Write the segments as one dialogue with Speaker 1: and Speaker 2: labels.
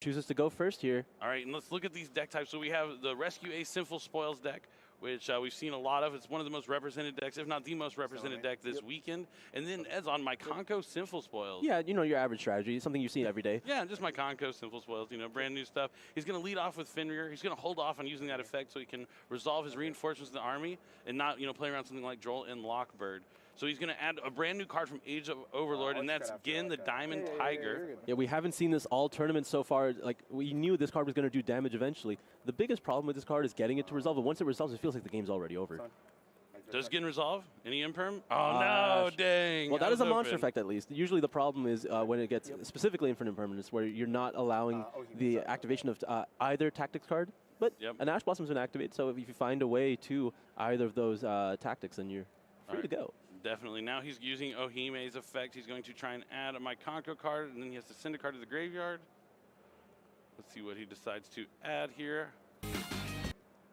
Speaker 1: chooses to go first here.
Speaker 2: All right, and let's look at these deck types. So we have the Rescue a Sinful Spoils deck, which we've seen a lot of. It's one of the most represented decks, if not the most represented deck this weekend. And then Ed's on Mikanko Sinful Spoils.
Speaker 1: Yeah, you know, your average strategy, something you see every day.
Speaker 2: Yeah, just Mikanko Sinful Spoils, you know, brand new stuff. He's going to lead off with Fenrir. He's going to hold off on using that effect so he can resolve his reinforcements in the army and not, you know, play around something like Droll and Lockbird. So he's going to add a brand new card from Age of Overlord, and that's Gin the Diamond Tiger.
Speaker 1: Yeah, we haven't seen this all tournament so far. Like, we knew this card was going to do damage eventually. The biggest problem with this card is getting it to resolve, but once it resolves, it feels like the game's already over.
Speaker 2: Does Gin resolve? Any imperm? Oh, no, dang.
Speaker 1: Well, that is a monster effect, at least. Usually the problem is when it gets specifically infinite impermanence, where you're not allowing the activation of either tactics card, but an Ash Blossom's been activated, so if you find a way to either of those tactics, then you're free to go.
Speaker 2: Definitely. Now he's using Ohime's effect. He's going to try and add a Mikanko card, and then he has to send a card to the graveyard. Let's see what he decides to add here.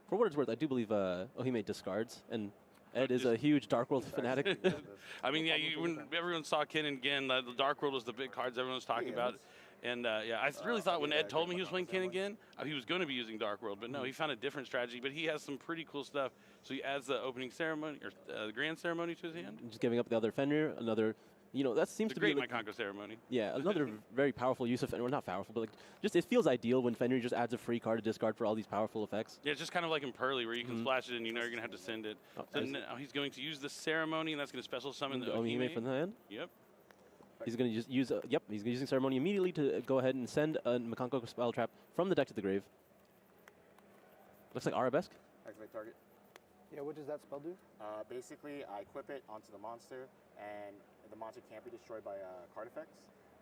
Speaker 1: For what it's worth, I do believe Ohime discards, and Ed is a huge Dark World fanatic.
Speaker 2: I mean, yeah, when everyone saw Ken and Gin, the Dark World was the big cards everyone was talking about. And, yeah, I really thought when Ed told me he was playing Ken again, he was going to be using Dark World. But, no, he found a different strategy. But he has some pretty cool stuff. So he adds the opening ceremony, or the grand ceremony to his hand.
Speaker 1: Just giving up the other Fenrir, another, you know, that seems to be...
Speaker 2: Great Mikanko ceremony.
Speaker 1: Yeah, another very powerful use of Fenrir. Well, not powerful, but like, just it feels ideal when Fenrir just adds a free card to discard for all these powerful effects.
Speaker 2: Yeah, it's just kind of like in Pearly, where you can splash it and you know you're going to have to send it. So now he's going to use the ceremony, and that's going to special summon the
Speaker 1: Ohime from the hand?
Speaker 2: Yep.
Speaker 1: He's going to just use, he's using Ceremony immediately to go ahead and send a Mikanko spell trap from the deck to the grave. Looks like Arabesque.
Speaker 3: Activate target.
Speaker 4: Yeah, what does that spell do?
Speaker 3: Basically, I equip it onto the monster, and the monster can't be destroyed by card effects.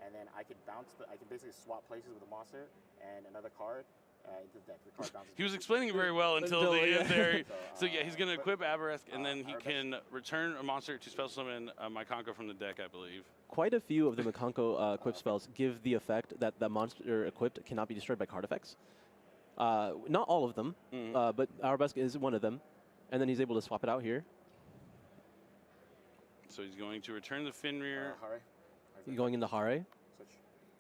Speaker 3: And then I can I can basically swap places with the monster and another card into the deck. The card bounces.
Speaker 2: He was explaining it very well until the end there. So yeah, he's going to equip Arabesque, and then he can return a monster to special summon Mikanko from the deck, I believe.
Speaker 1: Quite a few of the Mikanko equip spells give the effect that the monster equipped cannot be destroyed by card effects. Not all of them, but Arabesque is one of them. And then he's able to swap it out here.
Speaker 2: So he's going to return the Fenrir.
Speaker 1: He's going into Hare.
Speaker 3: Switch.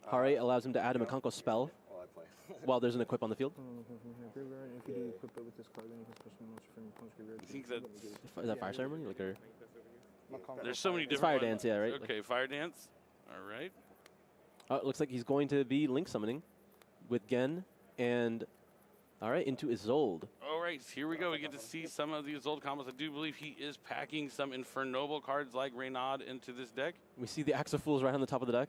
Speaker 1: Hare allows him to add a Mikanko spell
Speaker 3: I play.
Speaker 1: while there's an equip on the field.
Speaker 4: If you do equip it with this card, then you can special monster from opponent's graveyard.
Speaker 2: I think that's...
Speaker 1: Is that Fire Ceremony? Like, or
Speaker 2: There's so many different
Speaker 1: Fire
Speaker 2: ones.
Speaker 1: Dance, yeah, right?
Speaker 2: Okay, Fire Dance. All right.
Speaker 1: It looks like he's going to be Link Summoning with Gen and... All right, into Isolde.
Speaker 2: All right, here we go. We get to see some of the Isolde combos. I do believe he is packing some Infernoble cards like Renaud into this deck.
Speaker 1: We see the Axe of Fools right on the top of the deck.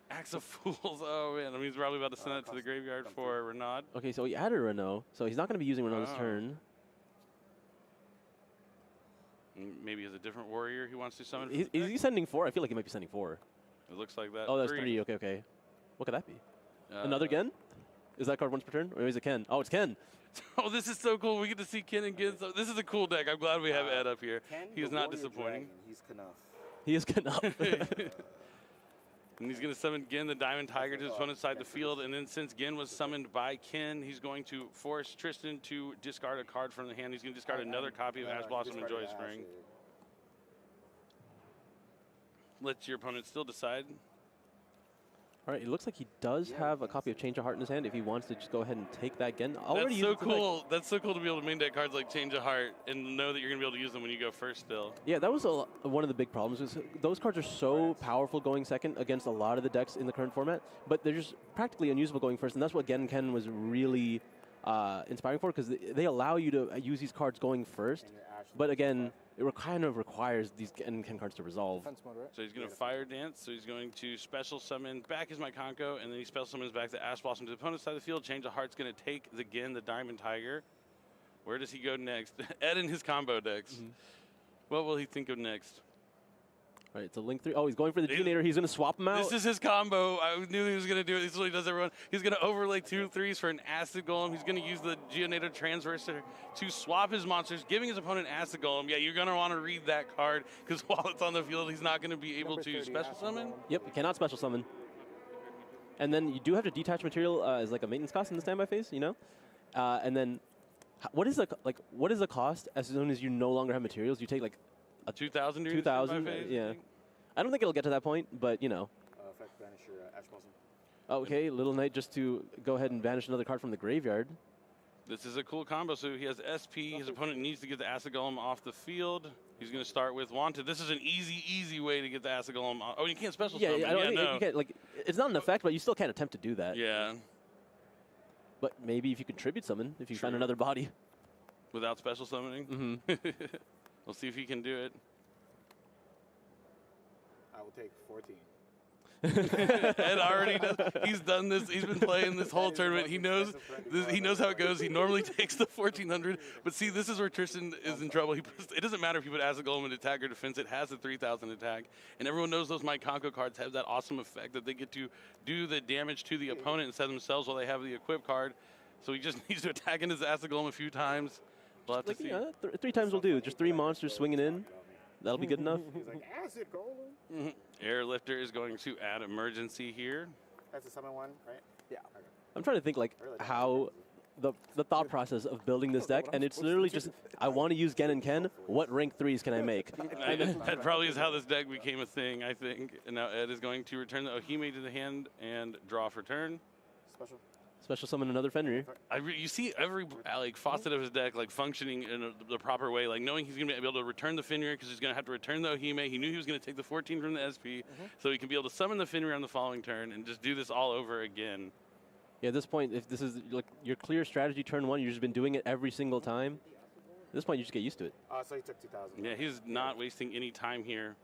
Speaker 2: Axe of Fools. Oh, man. I mean, he's probably about to send that to the graveyard for Renaud.
Speaker 1: Okay, so he added Renaud, so he's not going to be using Renaud's turn.
Speaker 2: Maybe he has a different warrior he wants to summon.
Speaker 1: Is he sending 4? I feel like he might be sending 4.
Speaker 2: It looks like that.
Speaker 1: Oh, that's 3. Okay, okay. What could that be? Another Gen? Is that card once per turn? Or is it Ken? Oh, it's Ken.
Speaker 2: Oh, this is so cool. We get to see Ken and Gen. So this is a cool deck. I'm glad we have Ed up here.
Speaker 3: Ken,
Speaker 2: he is not disappointing.
Speaker 3: Dragon, he's Knuff.
Speaker 1: He is Knuff.
Speaker 2: And he's going to summon Gen, the Diamond Tiger, to his opponent's side of the field. And then since Gen was summoned by Ken, he's going to force Tristan to discard a card from the hand. He's going to discard another copy of Ash Blossom and Joyous Spring. Let your opponent still decide.
Speaker 1: All right, it looks like he does have a copy of Change of Heart in his hand if he wants to just go ahead and take that Gen.
Speaker 2: That's so cool. That's so cool to be able to main deck cards like Change of Heart and know that you're going to be able to use them when you go first still.
Speaker 1: Yeah, that was one of the big problems. Was those cards are so powerful going second against a lot of the decks in the current format, but they're just practically unusable going first, and that's what Gen Ken was really inspiring for, because they allow you to use these cards going first, but again, it kind of requires these Gen Ken cards to resolve.
Speaker 4: Mode, right?
Speaker 2: So he's going to Fire Dance, so he's going to special summon back his Mikanko, and then he special summons back the Ash Blossom to the opponent's side of the field. Change of Heart's going to take the Gen, the Diamond Tiger. Where does he go next? Ed and his combo decks. What will he think of next?
Speaker 1: All right, it's a Link 3. Oh, he's going for the Geonator. He's going to swap him out.
Speaker 2: This is his combo. I knew he was going to do it. This is what he does, everyone. He's going to overlay 2 3s for an Acid Golem. He's going to use the Geonator Transverser to swap his monsters, giving his opponent Acid Golem. Yeah, you're going to want to read that card, because while it's on the field, he's not going to be able to special summon.
Speaker 1: Yep, you cannot special summon. And then you do have to detach material as like a maintenance cost in the standby phase, you know? And then what is the cost as soon as you no longer have materials? You take like a
Speaker 2: 2,000
Speaker 1: 2,000, yeah. I don't think it'll get to that point, but you know.
Speaker 3: Effect banish your Ash Blossom.
Speaker 1: Okay, Little Knight just to go ahead and banish another card from the graveyard.
Speaker 2: This is a cool combo. So he has SP. His opponent needs to get the Acid Golem off the field. He's going to start with Wanted. This is an easy way to get the Acid Golem off. Oh, you can't special summon.
Speaker 1: Yeah, you can't, like, it's not an effect, but you still can't attempt to do that.
Speaker 2: Yeah.
Speaker 1: But maybe if you contribute summon, if you find another body.
Speaker 2: Without special summoning?
Speaker 1: Mm-hmm.
Speaker 2: We'll see if he can do it.
Speaker 3: I will take 14.
Speaker 2: Ed already does. He's done this. He's been playing this whole tournament. He knows this, he knows how it goes. He normally takes the 1400. But see, this is where Tristan is in trouble. It doesn't matter if you put Acid Golem in attack or defense. It has a 3000 attack. And everyone knows those Mikanko cards have that awesome effect that they get to do the damage to the opponent instead of themselves while they have the equip card. So he just needs to attack into his Acid Golem a few times. We'll have to see.
Speaker 1: Yeah, 3 times will do. Just 3 monsters swinging in. That'll be good enough.
Speaker 3: He's like, Acid Golem.
Speaker 2: Airlifter is going to add Emergency here.
Speaker 3: That's the summon one, right? Yeah. Okay.
Speaker 1: I'm trying to think like how the thought process of building this deck, and it's literally just, I want to use Gen and Ken. What rank 3s can I make?
Speaker 2: That probably is how this deck became a thing, I think. And now Ed is going to return the Ohime to the hand and draw for turn.
Speaker 1: Special summon another Fenrir.
Speaker 2: You see every facet of his deck like functioning in the proper way, like knowing he's going to be able to return the Fenrir because he's going to have to return the Ohime. He knew he was going to take the 14 from the SP, so he can be able to summon the Fenrir on the following turn and just do this all over again.
Speaker 1: Yeah, at this point, if this is like your clear strategy turn 1, you've just been doing it every single time. At this point, you just get used to it.
Speaker 3: So he took 2000.
Speaker 2: Yeah, he's not wasting any time here.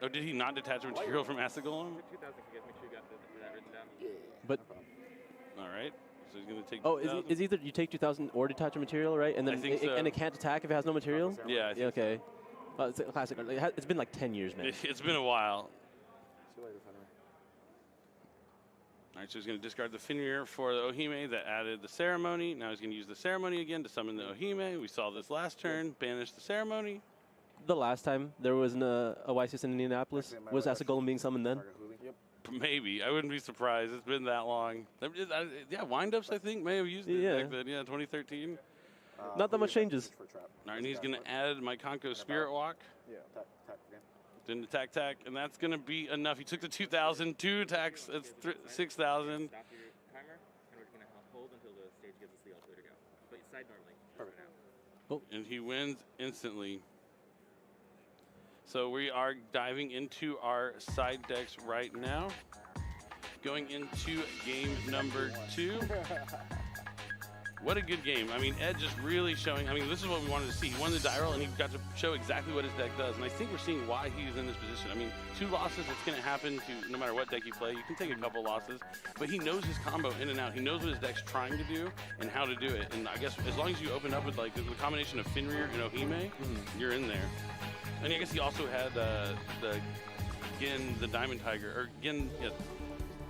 Speaker 2: Oh, did he not detach a material from Acid Golem?
Speaker 5: 2000, you guys make sure you got that written down.
Speaker 3: Yeah.
Speaker 1: But
Speaker 2: all right, so he's going to take.
Speaker 1: oh, is either you take 2000 or detach a material, right? And then and it can't attack if it has no material.
Speaker 2: Yeah.
Speaker 1: Yeah. Okay. It's a classic. It's been like 10 years, man.
Speaker 2: It's been a while.
Speaker 3: See you later, Fenrir.
Speaker 2: All right, so he's going to discard the Fenrir for the Ohime that added the Ceremony. Now he's going to use the Ceremony again to summon the Ohime. We saw this last turn. Banish the Ceremony.
Speaker 1: The last time there was a YCS in Indianapolis, was Acid Golem being summoned then?
Speaker 2: Maybe. I wouldn't be surprised. It's been that long. Yeah, Windups, I think, may have used it back then. Yeah, 2013.
Speaker 1: Not that much changes.
Speaker 2: All right, and he's going to add Mikanko Spirit Walk.
Speaker 3: Yeah. Tap again.
Speaker 2: Didn't attack, and that's going to be enough. He took the 2,000, 2 attacks. That's 6,000.
Speaker 5: Stop your timer, and we're just going to hold until the stage gives us the all clear to go. But you side normally. Perfect.
Speaker 2: Oh, and he wins instantly. So we are diving into our side decks right now. Going into game number 2. What a good game. I mean, Ed just really showing, I mean, this is what we wanted to see. He won the die roll, and he got to show exactly what his deck does. And I think we're seeing why he's in this position. I mean, 2 losses, it's going to happen to no matter what deck you play. You can take a couple losses, but he knows his combo in and out. He knows what his deck's trying to do and how to do it. And I guess as long as you open up with, like, the combination of Fenrir and Ohime, you're in there. And I guess he also had the Diamond Tiger, or Gin,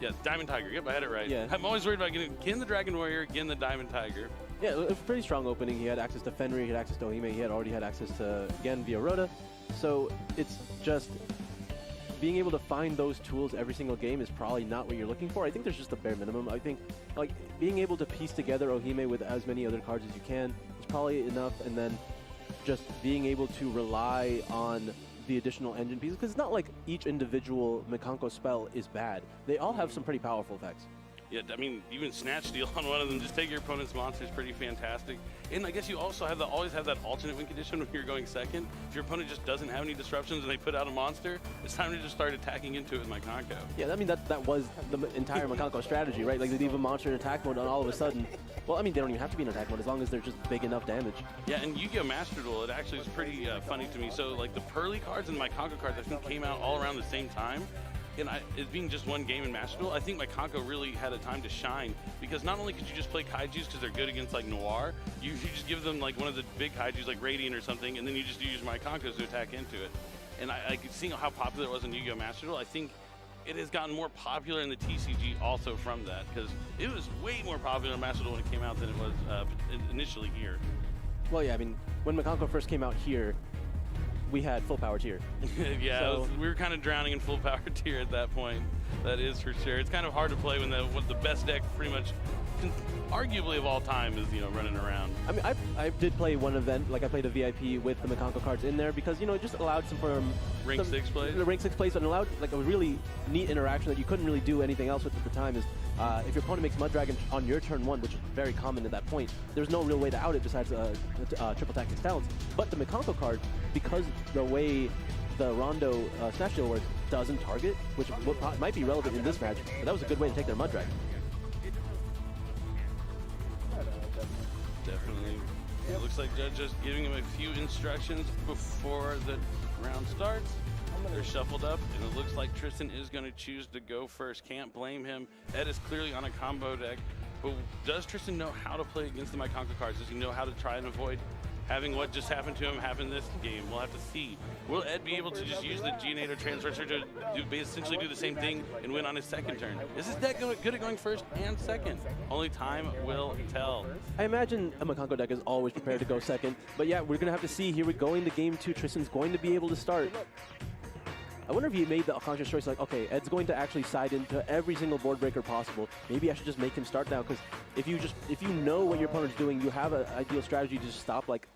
Speaker 2: yeah, Diamond Tiger. Yep, I had it right.
Speaker 1: Yeah.
Speaker 2: I'm always worried about getting Gin the Dragon Warrior, Gin the Diamond Tiger.
Speaker 1: Yeah, it was a pretty strong opening. He had access to Fenrir, he had access to Ohime, he had already had access to Gen via Rhoda. So it's just being able to find those tools every single game is probably not what you're looking for. I think there's just a bare minimum. I think like being able to piece together Ohime with as many other cards as you can is probably enough, and then just being able to rely on the additional engine pieces, because it's not like each individual Mikanko spell is bad. They all have some pretty powerful effects.
Speaker 2: Yeah, I mean, even Snatch Steal on one of them, just take your opponent's monster is pretty fantastic. And I guess you also have always have that alternate win condition when you're going second. If your opponent just doesn't have any disruptions and they put out a monster, it's time to just start attacking into it with Mikanko.
Speaker 1: Yeah, I mean, that was the entire Mikanko strategy, right? Like, they leave a monster in attack mode, and all of a sudden, well, I mean, they don't even have to be in attack mode as long as they're just big enough damage.
Speaker 2: Yeah, and Yu-Gi-Oh! Master Duel, it actually is pretty funny to me. So, like, the Pearly cards and Mikanko cards, I think, came out all around the same time. And it being just one game in Master Duel, I think Mikanko really had a time to shine, because not only could you just play Kaijus because they're good against like Noir, you just give them like one of the big Kaijus like Radiant or something, and then you just use Mikankos to attack into it. And I could see how popular it was in Yu-Gi-Oh! Master Duel. I think it has gotten more popular in the TCG also from that, because it was way more popular in Master Duel when it came out than it was initially here.
Speaker 1: Well, yeah, I mean, when Mikanko first came out here, we had full power tier.
Speaker 2: Yeah,
Speaker 1: so,
Speaker 2: we were kind of drowning in full power tier at that point. That is for sure. It's kind of hard to play when the best deck pretty much, arguably of all time, is running around.
Speaker 1: I mean, I did play one event, like I played a VIP with the Mikanko cards in there because it just allowed some
Speaker 2: Rank 6 plays.
Speaker 1: The rank 6 plays, and allowed like a really neat interaction that you couldn't really do anything else with at the time. Is if your opponent makes Mud Dragon on your turn 1, which is very common at that point, there's no real way to out it besides triple tactics talents. But the Mikanko card, because the way the Rondo Snatch Deal works, doesn't target, which might be relevant in this match, but that was a good way to take their Mud Dragon.
Speaker 2: Definitely. It looks like Judge just giving him a few instructions before the round starts. They're shuffled up, and it looks like Tristan is going to choose to go first. Can't blame him. Ed is clearly on a combo deck, but does Tristan know how to play against the Mikanko cards? Does he know how to try and avoid having what just happened to him happen this game? We'll have to see. Will Ed be able to just use the Geonator Transfer to essentially do the same thing and win on his second turn? Is his deck good at going first and second? Only time will tell.
Speaker 1: I imagine a Mikanko deck is always prepared to go second, but yeah, we're going to have to see. Here we go into game 2. Tristan's going to be able to start. I wonder if he made the conscious choice, like, okay, Ed's going to actually side into every single board breaker possible. Maybe I should just make him start now, because if you know what your opponent's doing, you have an ideal strategy to just stop like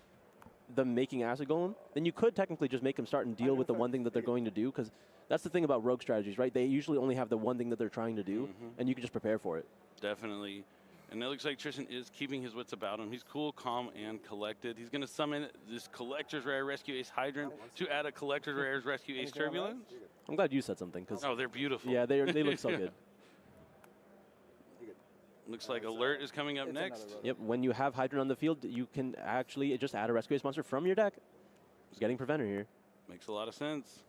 Speaker 1: them making Acid Golem, then you could technically just make them start and deal with the one thing that they're going to do, because that's the thing about rogue strategies, right? They usually only have the one thing that they're trying to do, and you can just prepare for it.
Speaker 2: Definitely. And it looks like Tristan is keeping his wits about him. He's cool, calm, and collected. He's going to summon this Collector's Rare Rescue Ace Hydrant to add a Collector's Rare's Rescue Ace Turbulence.
Speaker 1: I'm glad you said something, because
Speaker 2: oh, they're beautiful.
Speaker 1: Yeah, they look so good.
Speaker 2: Looks like Alert is coming up next.
Speaker 1: Yep, when you have Hydrant on the field, you can actually just add a Rescue Ace monster from your deck. Just getting Preventer here.
Speaker 2: Makes a lot of sense.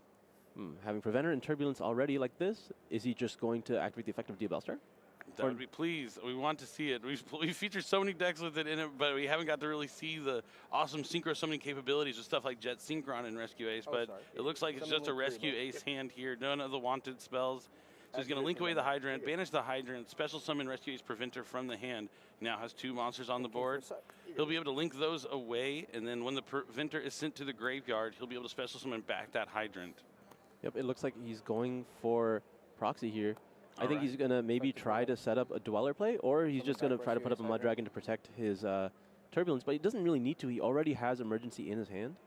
Speaker 1: Having Preventer and Turbulence already like this, is he just going to activate the effect of Diabellstar?
Speaker 2: That would be, please. We want to see it. We've featured so many decks with it in it, but we haven't got to really see the awesome synchro summoning capabilities with stuff like Jet Synchron and Rescue Ace. But it looks like it's just a Rescue Ace hand here. None of the wanted spells. So he's going to link away the Hydrant, banish the Hydrant, special summon Rescue Ace Preventer from the hand. Now has 2 monsters on the board. He'll be able to link those away, and then when the Preventer is sent to the graveyard, he'll be able to special summon back that Hydrant.
Speaker 1: Yep, it looks like he's going for Proxy here. I think he's going to maybe try to set up a Dweller play, or he's just going to try to put up a Mud Dragon to protect his Turbulence, but he doesn't really need to. He already has Emergency in his hand.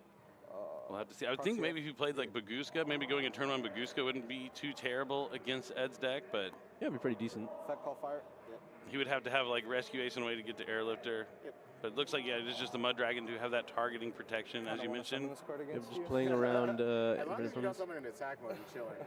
Speaker 2: We'll have to see. I would think maybe if he played like Baguska, maybe going in turn 1 Baguska wouldn't be too terrible against Ed's deck, but
Speaker 1: yeah, it'd be pretty decent.
Speaker 4: Call fire.
Speaker 2: He would have to have like Rescue Ace and a way to get to Airlifter. But it looks like, yeah, it's just the Mud Dragon to have that targeting protection, as you mentioned.
Speaker 1: Yep, just playing around.
Speaker 3: As long as you don't summon in attack mode, you're chilling.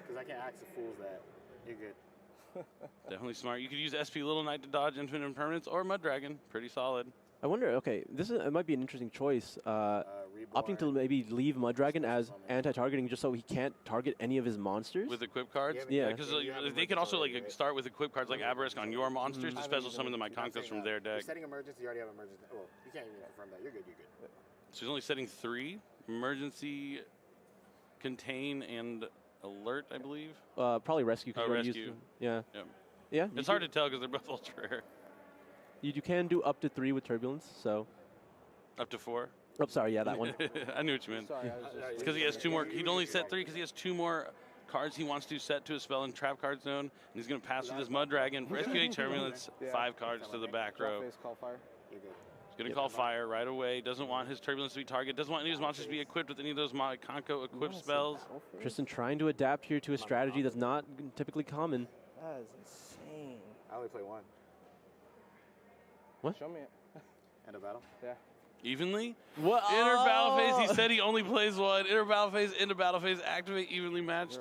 Speaker 3: Because I can't axe the fools that. You're good.
Speaker 2: Definitely smart. You could use SP Little Knight to dodge Infinite Impermanence or Mud Dragon. Pretty solid.
Speaker 1: I wonder, okay, it might be an interesting choice. Opting to maybe leave Mud Dragon as anti-targeting just so he can't target any of his monsters.
Speaker 2: With equip cards?
Speaker 1: Yeah.
Speaker 2: Because they could also like start with equip cards like Aberisk on your monsters to special summon the Mykonkos from their deck.
Speaker 3: You're setting emergency, you already have emergency. Well, you can't even confirm that. You're good, you're good.
Speaker 2: So he's only setting 3. Emergency, Contain, and Alert, I believe.
Speaker 1: Probably Rescue.
Speaker 2: Oh, Rescue.
Speaker 1: Yeah.
Speaker 2: Yep.
Speaker 1: Yeah.
Speaker 2: It's hard to tell because they're both ultra rare.
Speaker 1: You can do up to 3 with Turbulence, so.
Speaker 2: Up to 4?
Speaker 1: Oh, sorry, yeah, that one.
Speaker 2: I knew what you meant. It's because he has 2 more. He'd only set 3 because he has 2 more cards he wants to set to a spell in Trap Card Zone. And he's going to pass with his Mud Dragon, Rescue a Turbulence, 5 cards to the back row. He's going to call fire right away. Doesn't want his Turbulence to be targeted. Doesn't want any of his monsters to be equipped with any of those Mikanko equipped spells.
Speaker 1: Tristan trying to adapt here to a strategy that's not typically common.
Speaker 4: That is insane.
Speaker 3: I only play 1.
Speaker 1: What?
Speaker 4: Show me it.
Speaker 3: End of battle?
Speaker 4: Yeah.
Speaker 2: Evenly?
Speaker 1: What?
Speaker 2: Inner battle phase, he said he only plays 1. Inner battle phase, into battle phase, activate evenly matched.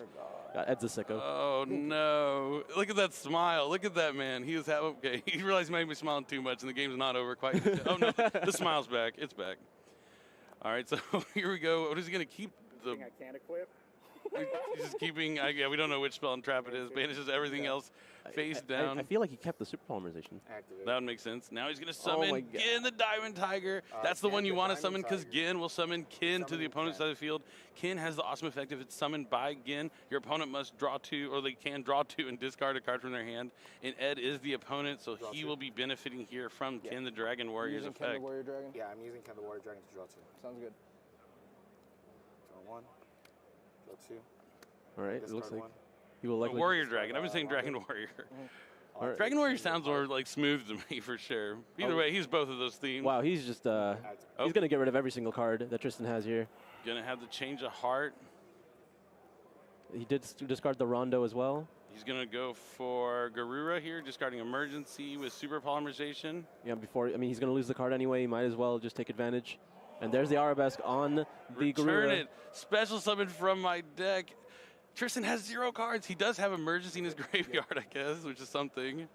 Speaker 1: Ed's a sicko.
Speaker 2: Oh, no. Look at that smile. Look at that, man. He was okay. He realized he made me smiling too much, and the game's not over quite yet. Oh, no. The smile's back. It's back. All right, so here we go. What is he going to keep?
Speaker 3: I can't equip.
Speaker 2: He's just keeping, yeah, we don't know which spell and trap it is. Banishes everything else face down.
Speaker 1: I feel like he kept the Super Polymerization.
Speaker 3: Activate.
Speaker 2: That would make sense. Now he's going to summon Gin the Diamond Tiger. That's the one you want to summon because Gin will summon Kin to the opponent's side of the field. Kin has the awesome effect if it's summoned by Gin. Your opponent must draw 2, or they can draw 2 and discard a card from their hand. And Ed is the opponent, so he will be benefiting here from Kin the Dragon Warrior's effect.
Speaker 4: Ken the Warrior Dragon?
Speaker 3: Yeah, I'm using Ken the Warrior Dragon to draw 2.
Speaker 4: Sounds good.
Speaker 3: Draw 1. Draw 2.
Speaker 1: All right, it looks like.
Speaker 3: 1.
Speaker 1: He will likely
Speaker 2: Warrior Dragon. I've been saying Dragon Warrior. Dragon Warrior sounds more like smooth to me for sure. Either way, he's both of those themes.
Speaker 1: Wow, he's just he's gonna get rid of every single card that Tristan has here.
Speaker 2: Gonna have the change of heart.
Speaker 1: He did discard the Rondo as well.
Speaker 2: He's gonna go for Garura here, discarding Emergency with Super Polymerization.
Speaker 1: Yeah, he's gonna lose the card anyway. He might as well just take advantage. And there's the Arabesque on the
Speaker 2: Return
Speaker 1: Garura.
Speaker 2: it. Special summon from my deck. Tristan has 0 cards. He does have Emergency in his graveyard, I guess, which is something.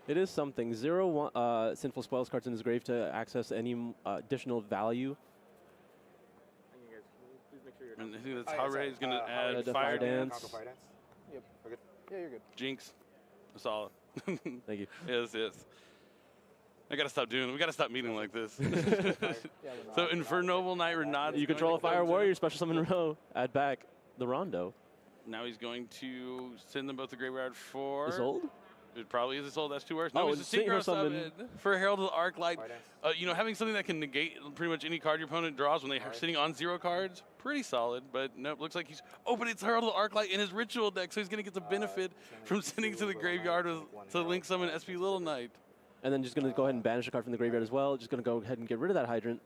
Speaker 1: It is something. 0 Sinful Spells cards in his grave to access any additional value.
Speaker 2: And I think that's how Ray is going to add
Speaker 1: Fire Dance.
Speaker 3: Fire Dance.
Speaker 4: Yep.
Speaker 3: We're good.
Speaker 4: Yeah, you're good.
Speaker 2: Jinx. Solid.
Speaker 1: Thank you.
Speaker 2: Yes, yes. I gotta stop doing it. We gotta stop meeting like this. So Infernoble Knight Renat.
Speaker 1: You control a Fire Warrior, special summon row. Add back the Rondo.
Speaker 2: Now he's going to send them both to graveyard for.
Speaker 1: Is old?
Speaker 2: It probably is old. That's 2 words. No,
Speaker 1: it's
Speaker 2: it's a Synchro summon for Herald of the Arclight.
Speaker 3: Fire Dance.
Speaker 2: You know, having something that can negate pretty much any card your opponent draws when they're sitting on 0 cards, pretty solid. But nope, looks like he's. Oh, but it's Herald of the Arclight in his ritual deck, so he's gonna get the benefit from sending to the graveyard to link summon SP Little Knight.
Speaker 1: And then just going to go ahead and banish a card from the graveyard as well. Just going to go ahead and get rid of that Hydrant.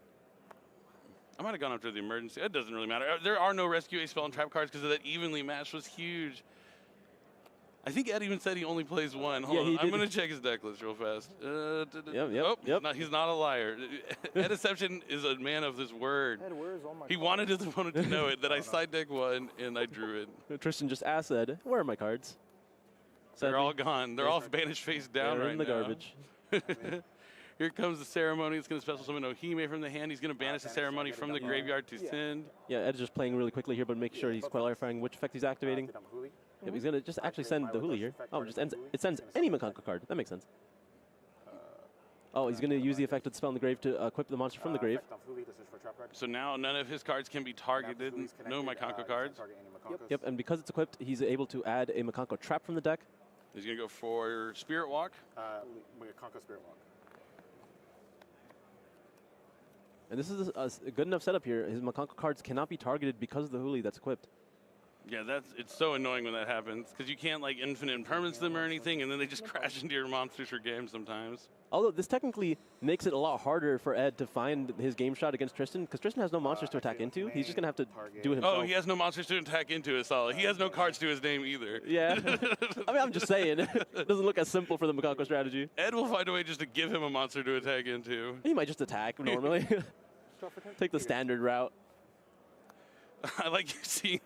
Speaker 2: I might have gone after the Emergency. It doesn't really matter. There are no Rescue A spell and trap cards because of that evenly matched was huge. I think Ed even said he only plays 1. Hold on. I'm going to check his deck list real fast.
Speaker 1: Yep.
Speaker 2: He's not a liar. Ed Deception is a man of his word.
Speaker 4: Ed, where's all my
Speaker 2: He wanted his opponent to know it, that I side deck 1 and I drew it.
Speaker 1: Tristan just asked Ed, where are my cards?
Speaker 2: They're all gone. They're all banished face down
Speaker 1: They're
Speaker 2: right
Speaker 1: in the
Speaker 2: now.
Speaker 1: garbage.
Speaker 2: Here comes the Ceremony. It's going to special summon Ohime from the hand. He's going to banish the Ceremony from the graveyard to send.
Speaker 1: Yeah, Ed's just playing really quickly here, but make sure he's clarifying which effect he's activating. Yep, he's going to just actually send the Huli here. Oh, it sends any Mikanko card. That makes sense. Oh, he's going to use the effect of the spell in the grave to equip the monster from the grave.
Speaker 2: So now none of his cards can be targeted. No Mikanko cards.
Speaker 1: Yep, and because it's equipped, he's able to add a Mikanko trap from the deck.
Speaker 2: He's going to go for Spirit Walk.
Speaker 3: Mikanko Spirit Walk.
Speaker 1: And this is a good enough setup here. His Mikanko cards cannot be targeted because of the Huli that's equipped.
Speaker 2: Yeah, it's so annoying when that happens because you can't like infinite impermanence them or anything, and then they just crash into your monsters for games sometimes.
Speaker 1: Although this technically makes it a lot harder for Ed to find his game shot against Tristan, because Tristan has no monsters to attack into. He's just going to have to do it himself.
Speaker 2: Oh, he has no monsters to attack into is solid. He has no cards to his name either.
Speaker 1: Yeah. I mean, I'm just saying. It doesn't look as simple for the Mikanko strategy.
Speaker 2: Ed will find a way just to give him a monster to attack into.
Speaker 1: He might just attack normally. Take the standard route.
Speaker 2: I like you seeing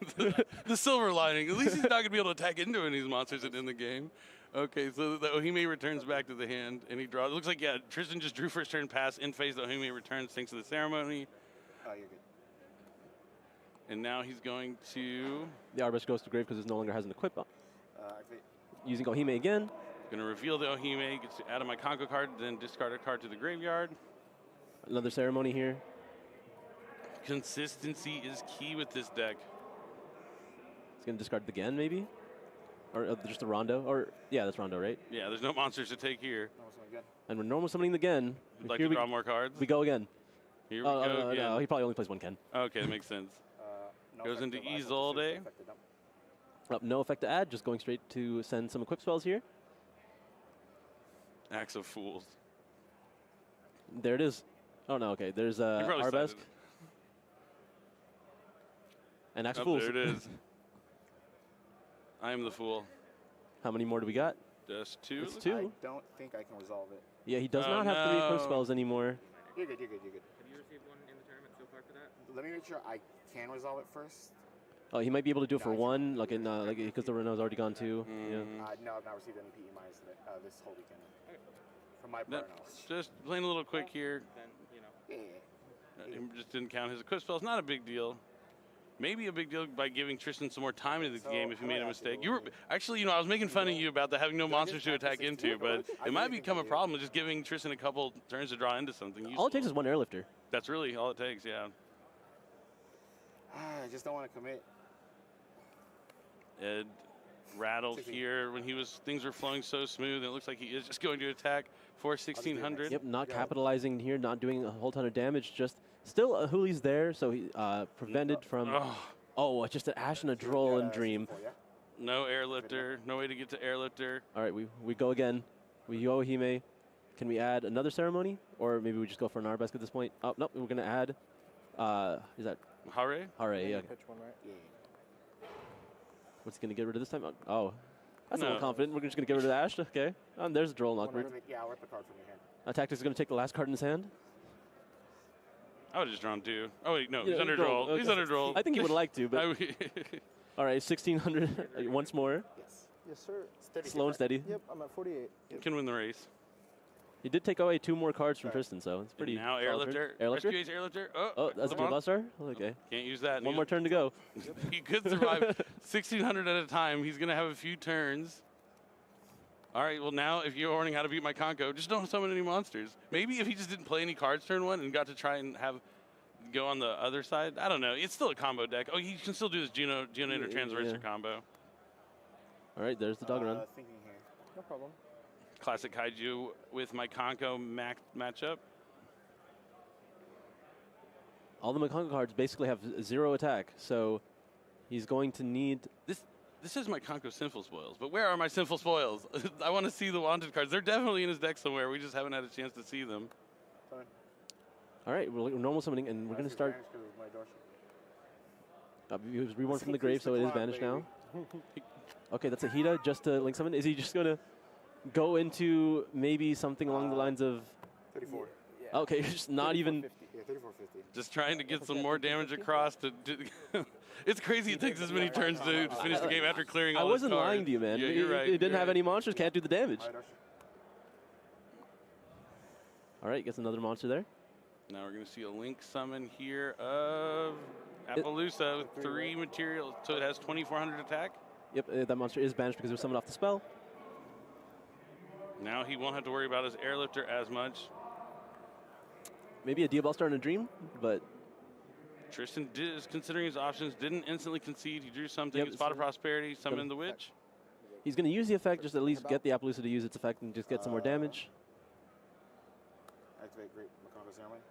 Speaker 2: the silver lining. At least he's not going to be able to attack into any of these monsters in the game. Okay, so the Ohime returns back to the hand, and he draws. It looks like, yeah, Tristan just drew first turn pass. In phase, the Ohime returns thanks to the Ceremony.
Speaker 3: Oh, you're good.
Speaker 2: And now he's going to...
Speaker 1: The Arbush goes to grave because it no longer has an equip.
Speaker 3: Activate.
Speaker 1: Using Ohime again.
Speaker 2: Going to reveal the Ohime, gets to add a Mikanko card, then discard a card to the graveyard.
Speaker 1: Another Ceremony here.
Speaker 2: Consistency is key with this deck.
Speaker 1: He's going to discard it again, maybe? Or just a Rondo? Or, yeah, that's Rondo, right?
Speaker 2: Yeah, there's no monsters to take here.
Speaker 1: And we're normal summoning again.
Speaker 2: Would like to draw more cards?
Speaker 1: We go again.
Speaker 2: Here we go again.
Speaker 1: No, he probably only plays 1 Ken.
Speaker 2: Okay, that makes sense. Goes into Isolde.
Speaker 1: No effect to add, just going straight to send some equip spells here.
Speaker 2: Axe of Fools.
Speaker 1: There it is. Oh, no, okay. There's Arabesque. And Axe of Fools.
Speaker 2: There it is. I am the fool.
Speaker 1: How many more do we got?
Speaker 2: Just 2.
Speaker 1: It's 2.
Speaker 3: I don't think I can resolve it.
Speaker 1: Yeah, he does not have 3 equip spells anymore.
Speaker 3: You're good.
Speaker 5: Have you received one in the tournament so far for that?
Speaker 3: Let me make sure I can resolve it first.
Speaker 1: Oh, he might be able to do it for 1, like in because the Renault's already gone 2. Yeah.
Speaker 3: No, I've not received any PE minus this whole weekend. From my prior knowledge.
Speaker 2: Just playing a little quick here.
Speaker 5: Then, you know.
Speaker 3: Yeah.
Speaker 2: He just didn't count his equip spells. Not a big deal. Maybe a big deal by giving Tristan some more time into the game if he made a mistake. You were actually, I was making fun of you about having no monsters to attack into, but it might become a problem with just giving Tristan a couple turns to draw into something useful.
Speaker 1: All it takes is 1 airlifter.
Speaker 2: That's really all it takes, yeah.
Speaker 3: I just don't want to commit.
Speaker 2: Ed rattled here when things were flowing so smooth. It looks like he is just going to attack for 1600.
Speaker 1: Yep, not capitalizing here, not doing a whole ton of damage. Just still Huli's there, so he prevented from. Oh, just an Ash and a Droll and Dream.
Speaker 2: No airlifter. No way to get to airlifter.
Speaker 1: All right, we go again. We Yo Hime. Can we add another ceremony? Or maybe we just go for an Arabesque at this point? Oh, no, we're going to add, is that?
Speaker 2: Hare?
Speaker 1: Hare, yeah.
Speaker 4: Pitch one, right?
Speaker 3: Yeah.
Speaker 1: What's he going to get rid of this time? Oh, that's a
Speaker 2: No.
Speaker 1: little confident. We're just going to get rid of the Ash. Okay. There's a Droll and Awkward.
Speaker 3: Yeah, I'll rip the card from your hand.
Speaker 1: Tactics is going to take the last card in his hand.
Speaker 2: I would have just drawn 2. Oh, wait, no.
Speaker 1: Yeah,
Speaker 2: He's under
Speaker 1: Droll,
Speaker 2: draw. He's
Speaker 1: okay.
Speaker 2: under draw.
Speaker 1: I think he would like to, but.
Speaker 2: I-
Speaker 1: All right, 1,600 once more.
Speaker 3: Yes.
Speaker 4: Yes, sir.
Speaker 3: Steady.
Speaker 1: Slow and steady.
Speaker 4: Yep, I'm at 48. Yep.
Speaker 2: Can win the race.
Speaker 1: He did take away 2 more cards from Tristan, so it's pretty.
Speaker 2: Now
Speaker 1: solid
Speaker 2: airlifter.
Speaker 1: turn.
Speaker 2: Rescue
Speaker 1: Airlifter?
Speaker 2: Ace airlifter.
Speaker 1: Oh, that's a
Speaker 2: come on.
Speaker 1: Buster? Okay.
Speaker 2: Can't use that.
Speaker 1: One more turn to go.
Speaker 2: He could survive 1,600 at a time. He's going to have a few turns. All right, well, now if you're learning how to beat Mikanko, just don't summon any monsters. Maybe if he just didn't play any cards turn 1 and got to try and go on the other side. I don't know. It's still a combo deck. Oh, he can still do this Geonator Transverser
Speaker 1: yeah.
Speaker 2: combo.
Speaker 1: All right, there's the dog run.
Speaker 3: Thinking here.
Speaker 4: No problem.
Speaker 2: Classic Kaiju with Mikanko matchup.
Speaker 1: All the Mikanko cards basically have 0 attack, so he's going to need.
Speaker 2: This is Mikanko Sinful Spoils, but where are my Sinful Spoils? I want to see the wanted cards. They're definitely in his deck somewhere. We just haven't had a chance to see them.
Speaker 3: Sorry.
Speaker 1: All right, we're normal summoning, and we're going to start. He was reborn from the grave, so it is banished now. Okay, that's a Hida just to link summon. Is he just going to go into maybe something along the lines of?
Speaker 3: 34.
Speaker 4: Yeah.
Speaker 1: Okay, just not even.
Speaker 4: 50.
Speaker 3: Yeah, 34.50.
Speaker 2: Just trying to get some more damage across to it's crazy it takes this many turns to finish the game after clearing all
Speaker 1: I
Speaker 2: his
Speaker 1: wasn't
Speaker 2: cards.
Speaker 1: lying to you, man.
Speaker 2: Yeah, you're right.
Speaker 1: He didn't
Speaker 2: you're
Speaker 1: have
Speaker 2: right.
Speaker 1: any monsters, can't do the damage.
Speaker 3: Alright, Darsh.
Speaker 1: All right, gets another monster there.
Speaker 2: Now we're going to see a link summon here of Appaloosa with 3 materials, so it has 2,400 attack.
Speaker 1: Yep, that monster is banished because it was summoned off the spell.
Speaker 2: Now he won't have to worry about his airlifter as much.
Speaker 1: Maybe a Diabellstar in a dream, but
Speaker 2: Tristan is considering his options, didn't instantly concede. He drew something,
Speaker 1: Yep.
Speaker 2: Spot of Prosperity, summoned the Witch.
Speaker 1: he's going to use the effect, just at least get the Appaloosa to use its effect and just get some more damage.
Speaker 3: Activate Great Mikanko Ceremony.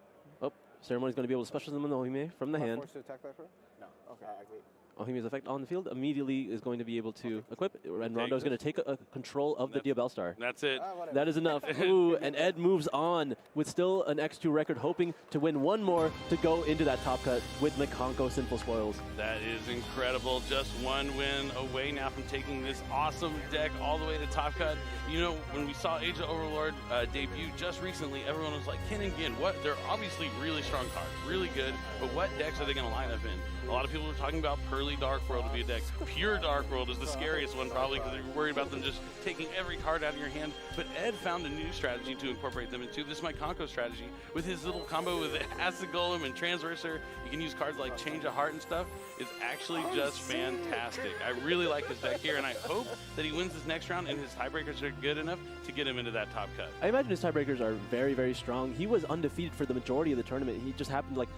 Speaker 1: Oh, Ceremony's going to be able to special summon the Ohime from the hand.
Speaker 4: Forced to attack that card?
Speaker 3: No.
Speaker 4: Okay.
Speaker 3: Activate.
Speaker 1: Ohime's effect on the field immediately is going to be able to equip, and Rondo is going to take a control of the Diabellstar.
Speaker 2: That's it.
Speaker 4: Whatever.
Speaker 1: That is enough. Ooh, and Ed moves on with still an X2 record, hoping to win one more to go into that top cut with Mikanko Sinful Spoils.
Speaker 2: That is incredible. Just one win away now from taking this awesome deck all the way to top cut. You know, when we saw Age of Overlord debut just recently, everyone was like, Ken and Gin, what? They're obviously really strong cards, really good, but what decks are they going to line up in? A lot of people were talking about Pearly Dark World to be a deck. Pure Dark World is the scariest one probably because you're worried about them just taking every card out of your hand. But Ed found a new strategy to incorporate them into. This Mikanko strategy with his little combo with Acid Golem and Transverser. You can use cards like Change of Heart and stuff. It's actually just fantastic. I really like his deck here, and I hope that he wins this next round and his tiebreakers are good enough to get him into that top cut.
Speaker 1: I imagine his tiebreakers are very, very strong. He was undefeated for the majority of the tournament. He just happened like,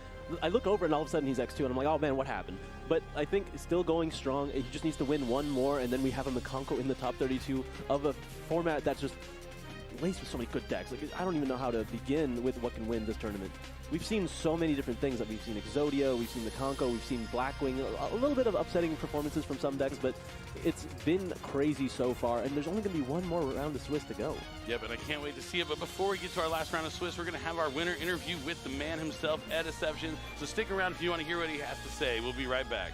Speaker 1: I look over and all of a sudden he's X2 and I'm like, oh man, what happened? But I think still going strong. He just needs to win one more and then we have a Mikanko in the top 32 of a format that's just laced with so many good decks. Like, I don't even know how to begin with what can win this tournament. We've seen so many different things. Like, we've seen Exodia, we've seen Mikanko, we've seen Blackwing, a little bit of upsetting performances from some decks, but it's been crazy so far, and there's only going to be one more round of Swiss to go.
Speaker 2: Yep, and I can't wait to see it. But before we get to our last round of Swiss, we're going to have our winner interview with the man himself, Ed Deception. So stick around if you want to hear what he has to say. We'll be right back.